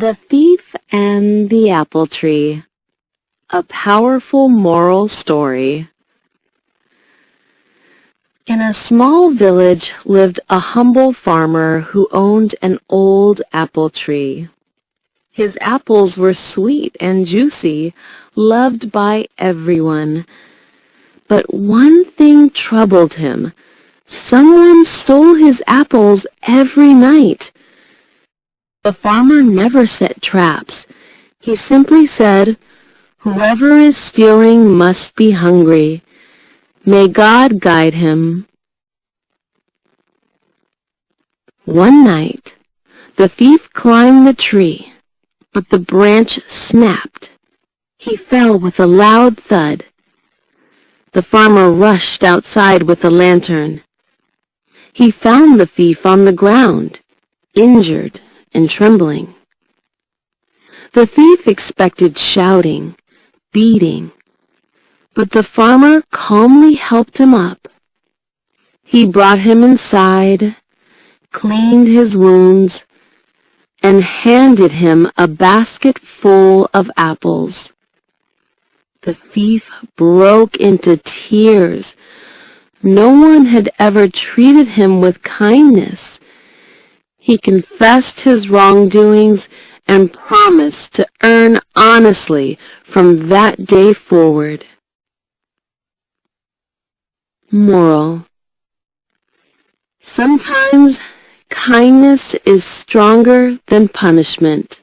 The Thief and the Apple Tree. A powerful moral story. In a small village lived a humble farmer who owned an old apple tree. His apples were sweet and juicy, loved by everyone. But one thing troubled him. Someone stole his apples every night. The farmer never set traps. He simply said, "Whoever is stealing must be hungry. May God guide him." One night, the thief climbed the tree, but the branch snapped. He fell with a loud thud. The farmer rushed outside with a lantern. He found the thief on the ground, injured and trembling. The thief expected shouting, beating, but the farmer calmly helped him up. He brought him inside, cleaned his wounds, and handed him a basket full of apples. The thief broke into tears. No one had ever treated him with kindness. He confessed his wrongdoings and promised to earn honestly from that day forward. Moral: sometimes kindness is stronger than punishment.